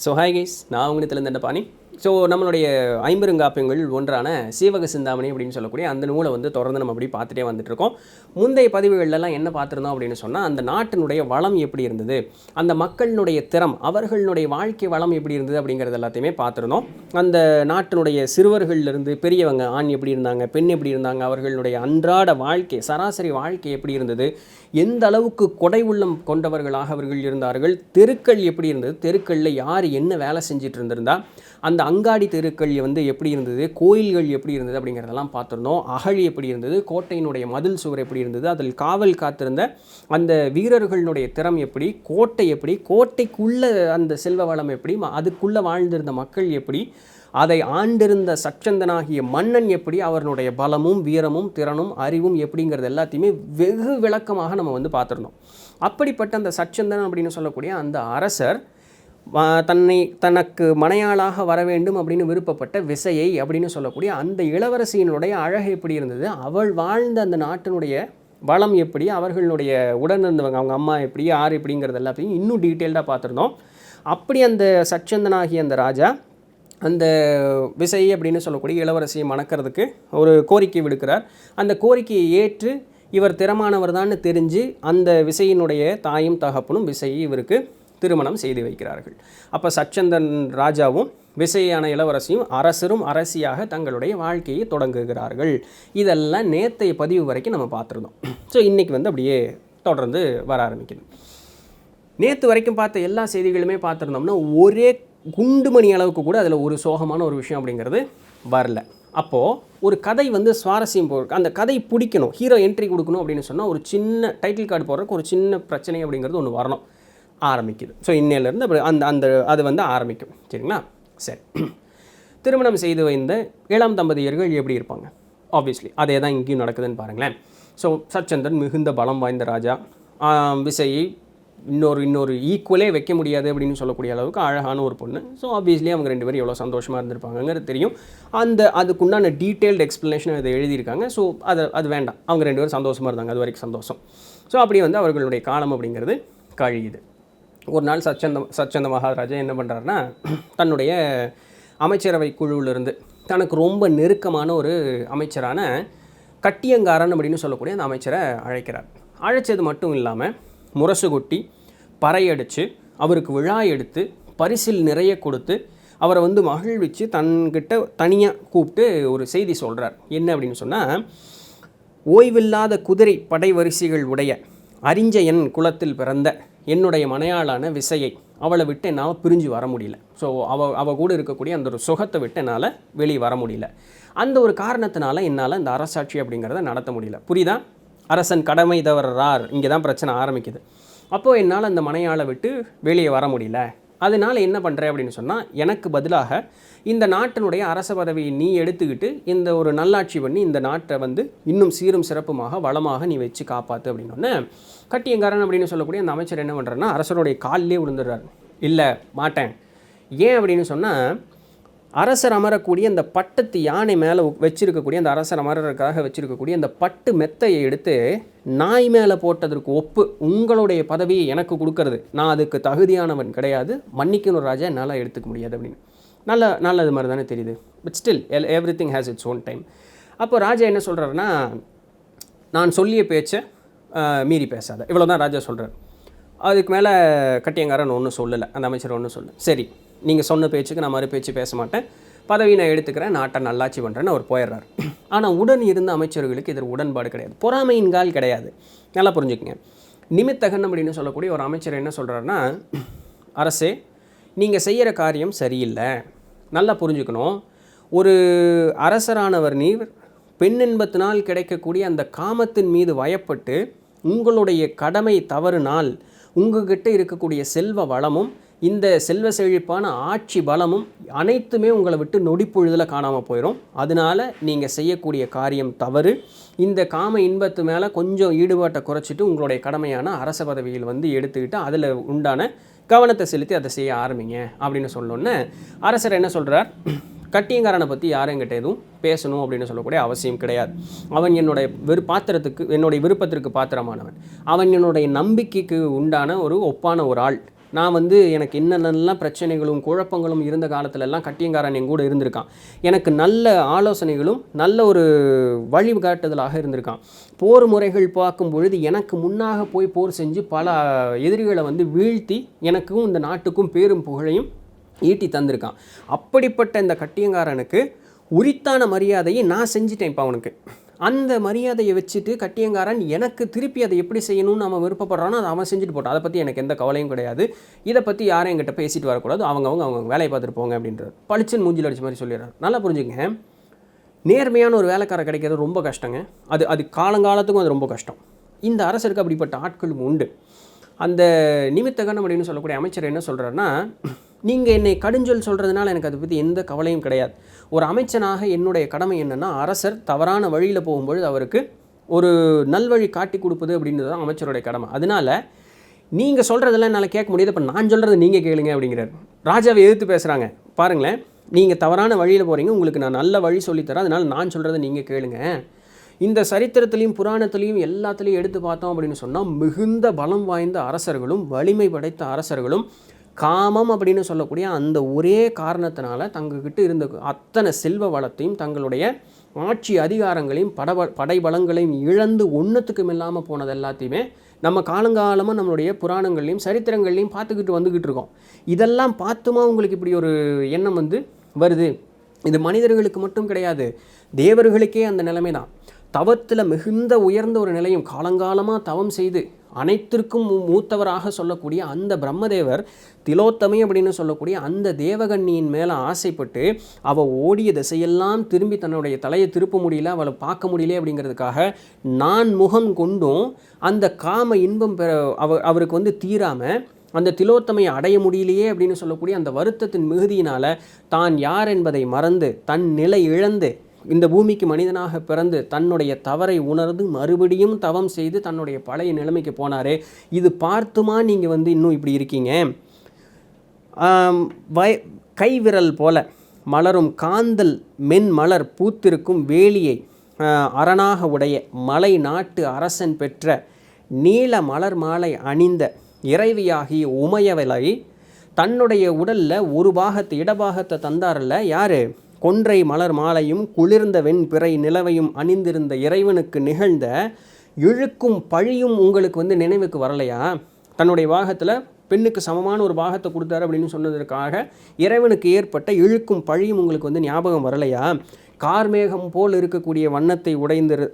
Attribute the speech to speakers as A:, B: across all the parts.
A: So hi guys, நான் உங்கள்கிட்ட பாணி. ஸோ நம்மளுடைய ஐம்பெருங்காப்பியங்கள் ஒன்றான சீவக சிந்தாமணி அப்படின்னு சொல்லக்கூடிய அந்த நூலை வந்து தொடர்ந்து நம்ம அப்படி பார்த்துட்டே வந்துட்டுருக்கோம். முந்தைய பதிவுகள்லாம் என்ன பார்த்துருந்தோம் அப்படின்னு சொன்னால், அந்த நாட்டினுடைய வளம் எப்படி இருந்தது, அந்த மக்களினுடைய திறம், அவர்களுடைய வாழ்க்கை வளம் எப்படி இருந்தது அப்படிங்கிறது எல்லாத்தையுமே பார்த்துருந்தோம். அந்த நாட்டினுடைய சிறுவர்கள்லேருந்து பெரியவங்க, ஆண் எப்படி இருந்தாங்க, பெண் எப்படி இருந்தாங்க, அவர்களுடைய அன்றாட வாழ்க்கை, சராசரி வாழ்க்கை எப்படி இருந்தது, எந்த அளவுக்கு கொடை உள்ளம் கொண்டவர்களாக அவர்கள் இருந்தார்கள், தெருக்கள் எப்படி இருந்தது, தெருக்களில் யார் என்ன வேலை செஞ்சுட்டு இருந்திருந்தா, அந்த அங்காடி தெருக்கள் வந்து எப்படி இருந்தது, கோயில்கள் எப்படி இருந்தது அப்படிங்கிறதெல்லாம் பார்த்துருந்தோம். அகழி எப்படி இருந்தது, கோட்டையினுடைய மதில் சுவர் எப்படி இருந்தது, அதில் காவல் காத்திருந்த அந்த வீரர்களுடைய திறம் எப்படி, கோட்டை எப்படி, கோட்டைக்குள்ள அந்த செல்வ வளம் எப்படி, அதுக்குள்ளே வாழ்ந்திருந்த மக்கள் எப்படி, அதை ஆண்டிருந்த சச்சந்தனாகிய மன்னன் எப்படி, அவர்களுடைய பலமும் வீரமும் திறனும் அறிவும் எப்படிங்கிறது எல்லாத்தையுமே வெகு விளக்கமாக நம்ம வந்து பார்த்துருந்தோம். அப்படிப்பட்ட அந்த சச்சந்தன் அப்படின்னு சொல்லக்கூடிய அந்த அரசர் தனக்கு மனையாளாக வர வேண்டும் அப்படின்னு விருப்பப்பட்ட விசையை அப்படின்னு சொல்லக்கூடிய அந்த இளவரசியினுடைய அழகு எப்படி இருந்தது, அவள் வாழ்ந்த அந்த நாட்டினுடைய வளம் எப்படி, அவர்களுடைய உடன் இருந்தவங்க அவங்க அம்மா எப்படி, யார் எப்படிங்கிறது எல்லாத்தையும் இன்னும் டீட்டெயில்டாக பார்த்துருந்தோம். அப்படி அந்த சச்சந்தனாகிய அந்த ராஜா அந்த விசை அப்படின்னு சொல்லக்கூடிய இளவரசியை மணக்கிறதுக்கு ஒரு கோரிக்கை விடுக்கிறார். அந்த கோரிக்கையை ஏற்று இவர் திறமானவர் தான் தெரிஞ்சு அந்த விசையினுடைய தாயும் தகப்பனும் விசையை இவருக்கு திருமணம் செய்து வைக்கிறார்கள். அப்போ சச்சந்தன் ராஜாவும் விசையான இளவரசியும் அரசரும் அரசியாக தங்களுடைய வாழ்க்கையை தொடங்குகிறார்கள். இதெல்லாம் நேற்றைய பதிவு வரைக்கும் நம்ம பார்த்துருந்தோம். ஸோ இன்றைக்கி வந்து அப்படியே தொடர்ந்து வர ஆரம்பிக்குது. நேற்று வரைக்கும் பார்த்த எல்லா செய்திகளுமே பார்த்துருந்தோம்னா ஒரே குண்டுமணி அளவுக்கு கூட அதில் ஒரு சோகமான ஒரு விஷயம் அப்படிங்கிறது வரல. அப்போது ஒரு கதை வந்து சுவாரஸ்யம் போகிறதுக்கு, அந்த கதை பிடிக்கணும், ஹீரோ என்ட்ரி கொடுக்கணும் அப்படின்னு சொன்னால் ஒரு சின்ன டைட்டில் கார்டு போடுறதுக்கு ஒரு சின்ன பிரச்சனை அப்படிங்கிறது ஒன்று வரணும். ஆரம்பிக்குது. ஸோ இன்னையிலேருந்து அப்படி அந்த அது வந்து ஆரம்பிக்கும். சரிங்களா? சரி, திருமணம் செய்து வைந்த இளம் தம்பதியர்கள் எப்படி இருப்பாங்க? ஆப்வியஸ்லி அதே தான் இங்கேயும் நடக்குதுன்னு பாருங்களேன். ஸோ சச்சந்தன் மிகுந்த பலம் வாய்ந்த ராஜா, விசையை இன்னொரு ஈக்குவலே வைக்க முடியாது அப்படின்னு சொல்லக்கூடிய அளவுக்கு அழகான ஒரு பொண்ணு. ஸோ ஆப்வியஸ்லி அவங்க ரெண்டு பேரும் எவ்வளோ சந்தோஷமாக இருந்திருப்பாங்கங்கிறது தெரியும். அதுக்குண்டான டீட்டெயில்டு எக்ஸ்ப்ளனேஷன் அதை எழுதியிருக்காங்க. ஸோ அது வேண்டாம், அவங்க ரெண்டு பேரும் சந்தோஷமாக இருந்தாங்க, அது வரைக்கும் சந்தோஷம். ஸோ அப்படி வந்து அவர்களுடைய காலம் அப்படிங்கிறது கழியுது. ஒரு நாள் சச்சந்த மகாராஜா என்ன பண்ணுறாருனா, தன்னுடைய அமைச்சரவை குழுவிலிருந்து தனக்கு ரொம்ப நெருக்கமான ஒரு அமைச்சரான கட்டியங்காரன் அப்படின்னு சொல்லக்கூடிய அந்த அமைச்சரை அழைக்கிறார். அழைச்சது மட்டும் இல்லாமல் முரசு கொட்டி பறையடித்து அவருக்கு விழா எடுத்து பரிசில் நிறைய கொடுத்து அவரை வந்து மகிழ்விச்சு தன்கிட்ட தனியாக கூப்பிட்டு ஒரு செய்தி சொல்கிறார். என்ன அப்படின்னு சொன்னால், ஓய்வில்லாத குதிரை படை வரிசைகள் உடைய அறிஞ்சயன் குலத்தில் பிறந்த என்னுடைய மனையாளான விசையை, அவளை விட்டு என்னால் பிரிஞ்சு வர முடியல. ஸோ அவள் கூட இருக்கக்கூடிய அந்த ஒரு சுகத்தை விட்டு என்னால் வெளியே வர முடியல. அந்த ஒரு காரணத்தினால என்னால் இந்த அரசாட்சி அப்படிங்கிறத நடத்த முடியல. புரியுதா? அரசன் கடமை தவறார், இங்கே தான் பிரச்சனை ஆரம்பிக்குது. அப்போது என்னால் அந்த மனையாளை விட்டு வெளியே வர முடியல. அதனால் என்ன பண்ணுறேன் அப்படின்னு சொன்னால், எனக்கு பதிலாக இந்த நாட்டினுடைய அரச பதவியை நீ எடுத்துக்கிட்டு இந்த ஒரு நல்லாட்சி பண்ணி இந்த நாட்டை வந்து இன்னும் சீரும் சிறப்புமாக வளமாக நீ வச்சு காப்பாற்று அப்படின்னோடனே, கட்டியங்காரன் அப்படின்னு சொல்லக்கூடிய அந்த அமைச்சர் என்ன பண்ணுறாருன்னா அரசருடைய காலிலே விழுந்துடுறார். இல்லை, மாட்டேன். ஏன் அப்படின்னு சொன்னால், அரசர் அமரக்கூடிய அந்த பட்டத்து யானை மேலே வச்சுருக்கக்கூடிய அந்த அரசர் அமரருக்காக வச்சுருக்கக்கூடிய அந்த பட்டு மெத்தையை எடுத்து நாய் மேலே போட்டதற்கு ஒப்பு உங்களுடைய பதவியை எனக்கு கொடுக்கறது, நான் அதுக்கு தகுதியானவன் கிடையாது, மன்னிக்கணும் ராஜா, என்னால் எடுத்துக்க முடியாது அப்படின்னு. நல்லது மாதிரி தானே தெரியுது. But still every thing has its own time. அப்போ ராஜா என்ன சொல்கிறாருன்னா, நான் சொல்லிய பேச்சை மீறி பேசாத, இவ்வளோ தான் ராஜா சொல்கிறார். அதுக்கு மேலே கட்டியங்காரன் ஒன்றும் சொல்லலை, அந்த அமைச்சர் ஒன்றும் சொல்லலை. சரி, நீங்கள் சொன்ன பேச்சுக்கு நான் மறு பேச்சு பேச மாட்டேன், பதவி நான் எடுத்துக்கிறேன், நாட்டை நல்லாட்சி பண்ணுறேன்னு அவர் போயிடுறார். ஆனால் உடன் இருந்த அமைச்சர்களுக்கு இதில் உடன்பாடு கிடையாது, பொறாமையின்கால் கிடையாது. நல்லா புரிஞ்சுக்கங்க. நிமித்தகன் அப்படின்னு சொல்லக்கூடிய ஒரு அமைச்சர் என்ன சொல்கிறாருன்னா, அரசே, நீங்கள் செய்கிற காரியம் சரியில்லை, நல்லா புரிஞ்சுக்கணும். ஒரு அரசரானவர் நீர் பெண் இன்பத்தினால் கிடைக்கக்கூடிய அந்த காமத்தின் மீது வயப்பட்டு உங்களுடைய கடமை தவறுனால் உங்ககிட்ட இருக்கக்கூடிய செல்வ வளமும் இந்த செல்வ செழிப்பான ஆட்சி பலமும் அனைத்துமே உங்களை விட்டு நொடிப்பொழுதில் காணாமல் போயிடும். அதனால் நீங்கள் செய்யக்கூடிய காரியம் தவறு. இந்த காம இன்பத்து மேலே கொஞ்சம் ஈடுபாட்டை குறைச்சிட்டு உங்களுடைய கடமையான அரச பதவியில் வந்து எடுத்துக்கிட்டு அதில் உண்டான கவனத்தை செலுத்தி அதை செய்ய ஆரம்பிங்க அப்படின்னு சொல்லணுன்னு அரசர் என்ன சொல்கிறார், கட்டியங்காரனை பற்றி யாரும் என்கிட்ட எதுவும் பேசணும் அப்படின்னு சொல்லக்கூடிய அவசியம் கிடையாது. அவன் என்னுடைய என்னுடைய விருப்பத்திற்கு பாத்திரமானவன், அவன் என்னுடைய நம்பிக்கைக்கு உண்டான ஒரு ஒப்பான ஒரு ஆள். நான் வந்து எனக்கு என்னென்னலாம் பிரச்சனைகளும் குழப்பங்களும் இருந்த காலத்துலலாம் கட்டியங்காரன் என் கூட இருந்திருக்கான். எனக்கு நல்ல ஆலோசனைகளும் நல்ல ஒரு வழிகாட்டுதலாக இருந்திருக்கான். போர் முறைகள் பார்க்கும் பொழுது எனக்கு முன்னாக போய் போர் செஞ்சு பல எதிரிகளை வந்து வீழ்த்தி எனக்கும் இந்த நாட்டுக்கும் பேரும் புகழையும் ஈட்டி தந்திருக்கான். அப்படிப்பட்ட இந்த கட்டியங்காரனுக்கு உரித்தான மரியாதையை நான் செஞ்சிட்டேன். இப்போ அவனுக்கு அந்த மரியாதையை வச்சுட்டு கட்டியங்காரன் எனக்கு திருப்பி அதை எப்படி செய்யணும்னு அவன் விருப்பப்படுறானோ அதை அவன் செஞ்சுட்டு போட்டான். அதை பற்றி எனக்கு எந்த கவலையும் கிடையாது. இதை பற்றி யாரும் என்கிட்ட பேசிட்டு வரக்கூடாது, அவங்க வேலையை பார்த்துட்டு போங்க அப்படின்றார். பளிச்சுன்னு மூஞ்சில் அடிச்ச மாதிரி சொல்லிடுறார். நல்லா புரிஞ்சுங்க, நேர்மையான ஒரு வேலைக்காரர் கிடைக்கிறது ரொம்ப கஷ்டங்க. அது காலங்காலத்துக்கும் அது ரொம்ப கஷ்டம். இந்த அரசருக்கு அப்படிப்பட்ட ஆட்களும் உண்டு. அந்த நிமித்தகன் அப்படின்னு சொல்லக்கூடிய அமைச்சர் என்ன சொல்கிறாருன்னா, நீங்கள் என்னை கடுஞ்சொல் சொல்கிறதுனால எனக்கு அதை பற்றி எந்த கவலையும் கிடையாது. ஒரு அமைச்சனாக என்னுடைய கடமை என்னென்னா, அரசர் தவறான வழியில் போகும்பொழுது அவருக்கு ஒரு நல்வழி காட்டி கொடுப்பது அப்படின்றது தான் அமைச்சருடைய கடமை. அதனால் நீங்கள் சொல்கிறதெல்லாம் என்னால் கேட்க முடியாது, இப்போ நான் சொல்கிறது நீங்கள் கேளுங்க அப்படிங்கிறார். ராஜாவை எதிர்த்து பேசுகிறாங்க. பாருங்களேன், நீங்கள் தவறான வழியில் போகிறீங்க, உங்களுக்கு நான் நல்ல வழி சொல்லித்தரேன், அதனால் நான் சொல்கிறத நீங்கள் கேளுங்க. இந்த சரித்திரத்திலையும் புராணத்திலையும் எல்லாத்துலேயும் எடுத்து பார்த்தோம் அப்படின்னு சொன்னால், மிகுந்த பலம் வாய்ந்த அரசர்களும் வலிமை படைத்த அரசர்களும் காமம் அப்படின்னு சொல்லக்கூடிய அந்த ஒரே காரணத்தினால தங்கக்கிட்ட இருந்த அத்தனை செல்வ வளத்தையும் தங்களுடைய ஆட்சி அதிகாரங்களையும் படைபலங்களையும் இழந்து ஒன்றுத்துக்கும் இல்லாமல் போனது எல்லாத்தையுமே நம்ம காலங்காலமாக நம்மளுடைய புராணங்கள்லையும் சரித்திரங்கள்லையும் பார்த்துக்கிட்டு வந்துக்கிட்டு இருக்கோம். இதெல்லாம் பார்த்துமா உங்களுக்கு இப்படி ஒரு எண்ணம் வந்து வருது? இது மனிதர்களுக்கு மட்டும் கிடையாது, தேவர்களுக்கே அந்த நிலைமை தான். தவத்தில் மிகுந்த உயர்ந்த ஒரு நிலையும் காலங்காலமாக தவம் செய்து அனைத்திற்கும் மூத்தவராக சொல்லக்கூடிய அந்த பிரம்மதேவர் திலோத்தமை அப்படின்னு சொல்லக்கூடிய அந்த தேவகன்னியின் மேலே ஆசைப்பட்டு அவள் ஓடிய திசையெல்லாம் திரும்பி தன்னுடைய தலையை திருப்ப முடியல, அவளை பார்க்க முடியல அப்படிங்கிறதுக்காக நான் முகம் கொண்டும் அந்த காம இன்பம் அவருக்கு வந்து தீராமல் அந்த திலோத்தமையை அடைய முடியலையே அப்படின்னு சொல்லக்கூடிய அந்த வருத்தத்தின் மிகுதியினால் தான் யார் என்பதை மறந்து தன் நிலை இழந்து இந்த பூமிக்கு மனிதனாக பிறந்து தன்னுடைய தவறை உணர்ந்து மறுபடியும் தவம் செய்து தன்னுடைய பழைய நிலைமைக்கு போனாரே. இது பார்த்துமா நீங்கள் வந்து இன்னும் இப்படி இருக்கீங்க? கைவிரல் போல மலரும் காந்தல் மென்மலர் பூத்திருக்கும் வேலியை அரணாக உடைய மலை நாட்டு அரசன் பெற்ற நீல மலர் மாலை அணிந்த இறைவியாகிய உமையவளை தன்னுடைய உடலில் ஒரு பாகத்தை இடபாகத்தை தந்தாரில்ல யார்? கொன்றை மலர் மாலையும் குளிர்ந்த வெண்பிறை நிலவையும் அணிந்திருந்த இறைவனுக்கு நிகழ்ந்த இழுக்கும் பழியும் உங்களுக்கு வந்து நினைவுக்கு வரலையா? தன்னுடைய பாகத்தில் பெண்ணுக்கு சமமான ஒரு பாகத்தை கொடுத்தாரு அப்படின்னு சொன்னதற்காக இறைவனுக்கு ஏற்பட்ட இழுக்கும் பழியும் உங்களுக்கு வந்து ஞாபகம் வரலையா? கார்மேகம் போல் இருக்கக்கூடிய வண்ணத்தை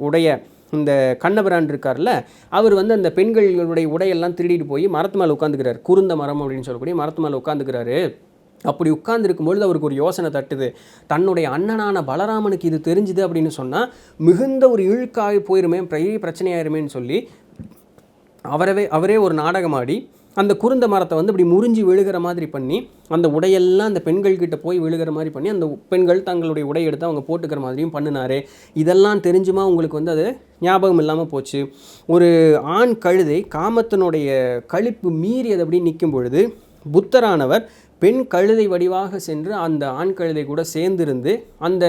A: உடைய இந்த கண்ணபிரான் இருக்கார்ல, அவர் வந்து அந்த பெண்களுடைய உடையெல்லாம் திருடிட்டு போய் மரத்து மேலே உட்காந்துக்கிறார். குருந்த மரம் அப்படின்னு சொல்லக்கூடிய மரத்து மேலே உட்காந்துக்கிறாரு. அப்படி உட்கார்ந்துருக்கும்பொழுது அவருக்கு ஒரு யோசனை தட்டுது. தன்னுடைய அண்ணனான பலராமனுக்கு இது தெரிஞ்சுது அப்படின்னு சொன்னால் மிகுந்த ஒரு இழுக்காகி போயிருமே, பெரிய பிரச்சனையாயிருமேன்னு சொல்லி அவரே ஒரு நாடகமாடி அந்த குருந்த மரத்தை வந்து இப்படி முறிஞ்சி விழுகிற மாதிரி பண்ணி அந்த உடையெல்லாம் அந்த பெண்கள்கிட்ட போய் விழுகிற மாதிரி பண்ணி அந்த பெண்கள் தங்களுடைய உடை எடுத்து அவங்க போட்டுக்கிற மாதிரியும் பண்ணினார். இதெல்லாம் தெரிஞ்சுமா உங்களுக்கு வந்து அது ஞாபகம் இல்லாமல் போச்சு? ஒரு ஆண் கழுதை காமத்தினுடைய கழிப்பு மீறி அது அப்படி நிற்கும் பொழுது புத்தரானவர் பெண் கழுதை வடிவாக சென்று அந்த ஆண் கழுதை கூட சேர்ந்திருந்து அந்த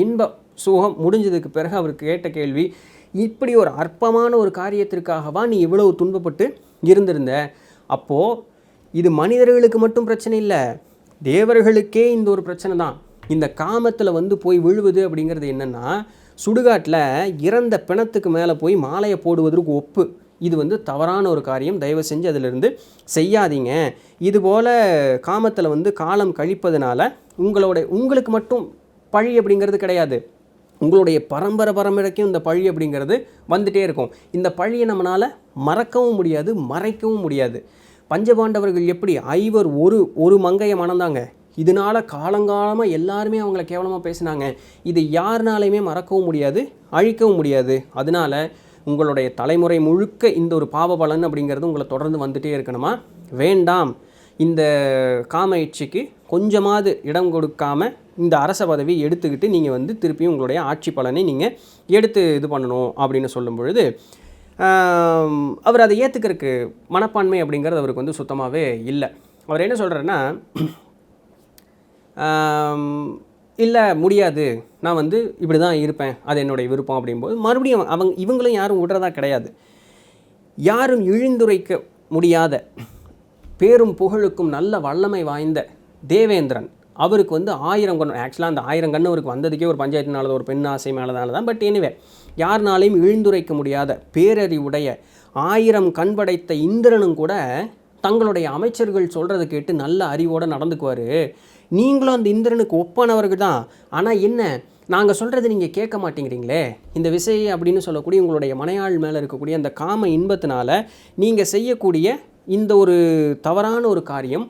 A: இன்ப சுகம் முடிஞ்சதுக்கு பிறகு அவருக்கு கேட்ட கேள்வி, இப்படி ஒரு அற்பமான ஒரு காரியத்திற்காகவா நீ இவ்வளவு துன்பப்பட்டு இருந்திருந்த? அப்போது இது மனிதர்களுக்கு மட்டும் பிரச்சனை இல்லை, தேவர்களுக்கே இந்த ஒரு பிரச்சனை தான். இந்த காமத்தில் வந்து போய் விழுவது அப்படிங்கிறது என்னென்னா, சுடுகாட்டில் இறந்த பிணத்துக்கு மேலே போய் மாலையை போடுவதற்கு ஒப்பு. இது வந்து தவறான ஒரு காரியம், தயவு செஞ்சு அதிலிருந்து செய்யாதீங்க. இதுபோல் காமத்தில் வந்து காலம் கழிப்பதனால உங்களுக்கு மட்டும் பழி அப்படிங்கிறது கிடையாது, உங்களுடைய பரம்பரைக்கும் இந்த பழி அப்படிங்கிறது வந்துகிட்டே இருக்கும். இந்த பழியை நம்மளால் மறக்கவும் முடியாது, மறைக்கவும் முடியாது. பஞ்சபாண்டவர்கள் எப்படி ஐவர் ஒரு மங்கையை மணந்தாங்க, இதனால் காலங்காலமாக எல்லாருமே அவங்கள கேவலமாக பேசினாங்க. இது யாருனாலையுமே மறக்கவும் முடியாது, அழிக்கவும் முடியாது. அதனால் உங்களுடைய தலைமுறை முழுக்க இந்த ஒரு பாவ பலன் அப்படிங்கிறது உங்களை தொடர்ந்து வந்துகிட்டே இருக்கணுமா? வேண்டாம். இந்த காம இச்சைக்கு கொஞ்சமாவது இடம் கொடுக்காமல் இந்த அரச பதவி எடுத்துக்கிட்டு நீங்கள் வந்து திருப்பியும் உங்களுடைய ஆட்சி பலனை நீங்கள் எடுத்து இது பண்ணணும் அப்படின்னு சொல்லும் பொழுது அவர் அதை ஏற்றுக்கிறதுக்கு மனப்பான்மை அப்படிங்கிறது அவருக்கு வந்து சுத்தமாகவே இல்லை. அவர் என்ன சொல்கிறாருன்னா, இல்லை முடியாது, நான் வந்து இப்படி தான் இருப்பேன், அது என்னுடைய விருப்பம் அப்படிங்கும்போது மறுபடியும் இவங்களும் யாரும் விடுறதா கிடையாது. யாரும் இழிந்துரைக்க முடியாத பேரும் புகழுக்கும் நல்ல வல்லமை வாய்ந்த தேவேந்திரன் அவருக்கு வந்து 1000 கண், ஆக்சுவலாக அந்த 1000 கண் அவருக்கு வந்ததுக்கே ஒரு பஞ்சாயத்துனால ஒரு பெண் ஆசை மேலதால தான். பட் எனிவே யாருனாலையும் இழிந்துரைக்க முடியாத பேரறிவுடைய 1000 கண் படைத்த இந்திரனும் கூட தங்களுடைய அமைச்சர்கள் சொல்கிறத கேட்டு நல்ல அறிவோடு நடந்துக்குவார். நீங்களும் அந்த இந்திரனுக்கு ஒப்பானவர்கள் தான். ஆனால் என்ன, நாங்கள் சொல்கிறது நீங்கள் கேட்க மாட்டேங்கிறீங்களே. இந்த விசை அப்படின்னு சொல்லக்கூடிய உங்களுடைய மனையாள் மேலே இருக்கக்கூடிய அந்த காம இன்பத்தினால நீங்கள் செய்யக்கூடிய இந்த ஒரு தவறான ஒரு காரியம்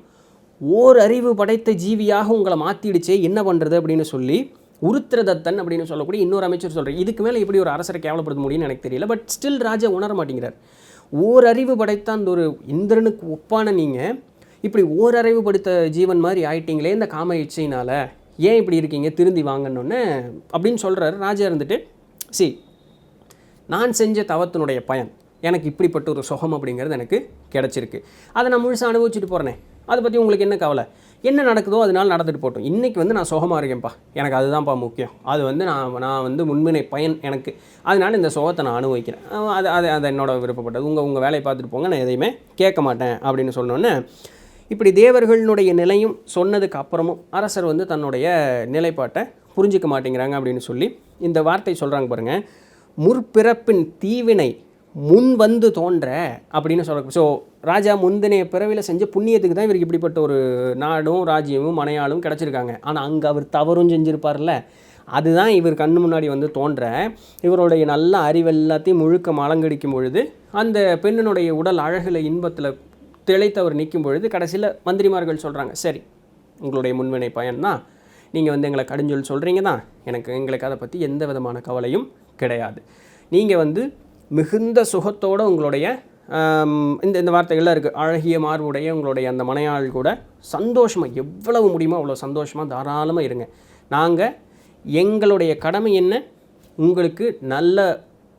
A: ஓரறிவு படைத்த ஜீவியாக உங்களை மாற்றிடுச்சே, என்ன பண்ணுறது அப்படின்னு சொல்லி உருத்திரதத்தன் அப்படின்னு சொல்லக்கூடிய இன்னொரு அமைச்சர் சொல்கிறேன். இதுக்கு மேலே எப்படி ஒரு அரசரை கேவலப்படுத்த முடியும்னு எனக்கு தெரியல. பட் ஸ்டில் ராஜா உணர மாட்டேங்கிறார். ஓரறிவு படைத்த அந்த ஒரு இந்திரனுக்கு ஒப்பான நீங்கள் இப்படி ஓரறிவு படுத்த ஜீவன் மாதிரி ஆயிட்டீங்களே இந்த காம இச்சையினால், ஏன் இப்படி இருக்கீங்க, திருந்தி வாங்கணுன்னு அப்படின்னு சொல்கிறார். ராஜா இருந்துட்டு, நான் செஞ்ச தவத்தினுடைய பயன் எனக்கு இப்படிப்பட்ட ஒரு சுகம் அப்படிங்கிறது எனக்கு கிடச்சிருக்கு. அதை நான் முழுசாக அனுபவிச்சுட்டு போகிறேனே, அதை பற்றி உங்களுக்கு என்ன கவலை, என்ன நடக்குதோ அதனால் நடந்துட்டு போட்டோம். இன்றைக்கி வந்து நான் சுகமாக இருக்கேன்ப்பா, எனக்கு அதுதான்ப்பா முக்கியம், அது வந்து நான் வந்து முன்வினை பயன் எனக்கு, அதனால் இந்த சுகத்தை நான் அனுபவிக்கிறேன், அது என்னோட விருப்பப்பட்டது, உங்கள் வேலையை பார்த்துட்டு போங்க, நான் எதையுமே கேட்க மாட்டேன் அப்படின்னு சொன்னோன்னே, இப்படி தேவர்களுடைய நிலையும் சொன்னதுக்கு அப்புறமும் அரசர் வந்து தன்னுடைய நிலைப்பாட்டை புரிஞ்சிக்க மாட்டேங்கிறாங்க அப்படின்னு சொல்லி இந்த வார்த்தை சொல்கிறாங்க பாருங்கள். முற்பிறப்பின் தீவினை முன் வந்து தோன்ற அப்படின்னு சொல்ல. ஸோ ராஜா முந்தினைய பிறவியில் செஞ்ச புண்ணியத்துக்கு தான் இவருக்கு இப்படிப்பட்ட ஒரு நாடும் ராஜ்யமும் மனையாளும் கிடச்சிருக்காங்க. ஆனால் அங்கே அவர் தவறும் செஞ்சுருப்பார்ல, அதுதான் இவர் கண்ணு முன்னாடி வந்து தோன்ற. இவருடைய நல்ல அறிவெல்லாத்தையும் முழுக்க மலங்கடிக்கும் பொழுது அந்த பெண்ணினுடைய உடல் அழகில் இன்பத்தில் திளைத்தவர் நிற்கும் பொழுது கடைசியில் மந்திரிமார்கள் சொல்கிறாங்க, சரி உங்களுடைய முன்வினை பயன்தான், நீங்கள் வந்து எங்களை கடுஞ்சொல் சொல்கிறீங்க தான், எங்களுக்கு அதை பற்றி எந்த விதமான கவலையும் கிடையாது, நீங்கள் வந்து மிகுந்த சுகத்தோடு உங்களுடைய இந்த வார்த்தைகள்லாம் இருக்குது, அழகிய மார்புடைய உங்களுடைய அந்த மனையாள் கூட சந்தோஷமாக எவ்வளவு முடியுமோ அவ்வளோ சந்தோஷமாக தாராளமாக இருங்க, நாங்கள் எங்களுடைய கடமை என்ன, உங்களுக்கு நல்ல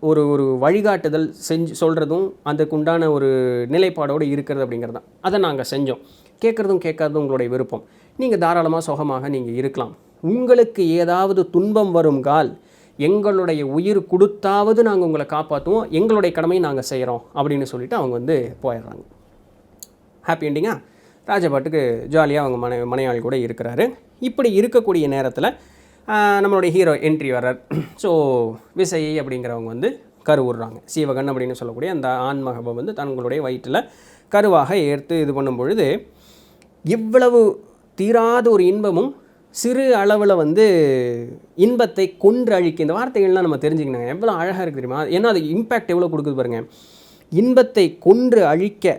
A: ஒரு வழிகாட்டுதல் செஞ்சு சொல்கிறதும் அதுக்குண்டான ஒரு நிலைப்பாடோடு இருக்கிறது அப்படிங்கிறது தான், அதை நாங்கள் செஞ்சோம், கேட்குறதும் கேட்காததும் உங்களுடைய விருப்பம், நீங்கள் தாராளமாக சுகமாக நீங்கள் இருக்கலாம், உங்களுக்கு ஏதாவது துன்பம் வரும் கால் எங்களுடைய உயிர் கொடுத்தாவது நாங்கள் உங்களை காப்பாற்றுவோம், எங்களுடைய கடமையை நாங்கள் செய்கிறோம் அப்படின்னு சொல்லிவிட்டு அவங்க வந்து போயிடுறாங்க. ஹாப்பி எண்டிங்காக ராஜபாட்டுக்கு ஜாலியாக அவங்க மனையாள் கூட இருக்கிறாரு. இப்படி இருக்கக்கூடிய நேரத்தில் நம்மளுடைய ஹீரோ என்ட்ரி வர்றார். ஸோ விசை அப்படிங்கிறவங்க வந்து கருவுறாங்க. சீவகன் அப்படின்னு சொல்லக்கூடிய அந்த ஆண்மகவை வந்து தங்களுடைய வயிற்றில் கருவாக ஏற்று இது பண்ணும் பொழுது இவ்வளவு தீராத ஒரு இன்பமும் சிறு அளவில் வந்து இன்பத்தை கொன்று அழிக்க, இந்த வார்த்தைகள்லாம் நம்ம தெரிஞ்சுக்கணும் எவ்வளோ அழகாக இருக்குது தெரியுமா, ஏன்னா அது இம்பேக்ட் எவ்வளோ கொடுக்குது பாருங்கள். இன்பத்தை கொன்று அழிக்க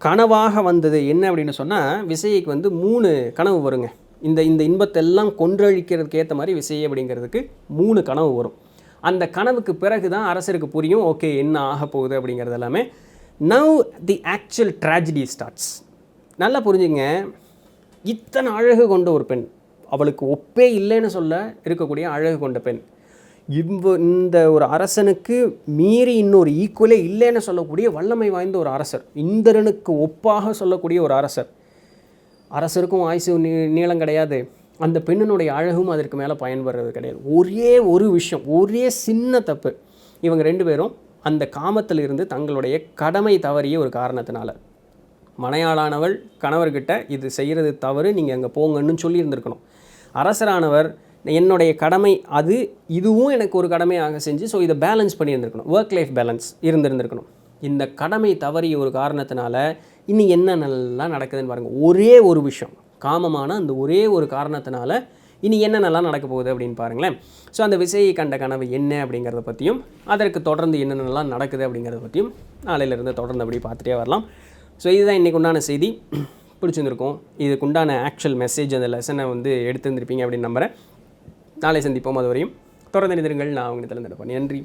A: கனவாக வந்தது என்ன அப்படின்னு சொன்னால், விசைக்கு வந்து 3 கனவு வருங்க. இந்த இன்பத்தெல்லாம் கொன்றழிக்கிறதுக்கு ஏற்ற மாதிரி விசை அப்படிங்கிறதுக்கு 3 கனவு வரும். அந்த கனவுக்கு பிறகு தான் அரசருக்கு புரியும், ஓகே என்ன ஆக போகுது அப்படிங்கிறது எல்லாமே. Now the actual tragedy starts. நல்லா புரிஞ்சுங்க, இத்தனை அழகு கொண்ட ஒரு பெண், அவளுக்கு ஒப்பே இல்லைன்னு சொல்ல இருக்கக்கூடிய அழகு கொண்ட பெண், இந்த ஒரு அரசனுக்கு மீறி இன்னொரு ஈக்குவலே இல்லைன்னு சொல்லக்கூடிய வல்லமை வாய்ந்த ஒரு அரசர், இந்திரனுக்கு ஒப்பாக சொல்லக்கூடிய ஒரு அரசர், அரசருக்கும் ஆயுசு நீளம் கிடையாது, அந்த பெண்ணினுடைய அழகும் அதற்கு மேலே பயன்படுறது கிடையாது. ஒரே ஒரு விஷயம், ஒரே சின்ன தப்பு, இவங்க 2 பேரும் அந்த காமத்தில் இருந்து தங்களுடைய கடமை தவறிய ஒரு காரணத்தினால, மனையாளானவள் கணவர்கிட்ட இது செய்கிறது தவறு, நீங்கள் அங்கே போங்கன்னு சொல்லியிருந்திருக்கணும். அரசரானவர் என்னுடைய கடமை அது, இதுவும் எனக்கு ஒரு கடமையாக செஞ்சு ஸோ இதை பேலன்ஸ் பண்ணியிருந்திருக்கணும், ஒர்க் லைஃப் பேலன்ஸ் இருந்திருந்திருக்கணும். இந்த கடமை தவறிய ஒரு காரணத்தினால இன்னும் என்ன நல்லா நடக்குதுன்னு பாருங்கள். ஒரே ஒரு விஷயம், காமமான அந்த ஒரே ஒரு காரணத்தினால இனி என்ன நல்லா நடக்க போகுது அப்படின்னு பாருங்களேன். ஸோ அந்த விசையை கண்ட கனவு என்ன அப்படிங்கிறத பற்றியும் அதற்கு தொடர்ந்து என்னென்னலாம் நடக்குது அப்படிங்கிறத பற்றியும் நாளையிலேருந்து தொடர்ந்து அப்படி பார்த்துட்டே வரலாம். ஸோ இதுதான் இன்றைக்கு உண்டான செய்தி. பிடிச்சிருந்துருக்கும், இதுக்குண்டான ஆக்சுவல் மெசேஜ் அந்த லெசனை வந்து எடுத்துருந்துருப்பீங்க அப்படின்னு நம்புகிறேன். நாளை சந்திப்போம், அது வரையும் தொடர்ந்து நிதிருங்கள். நான் அவங்க திறந்துருப்பேன். நன்றி.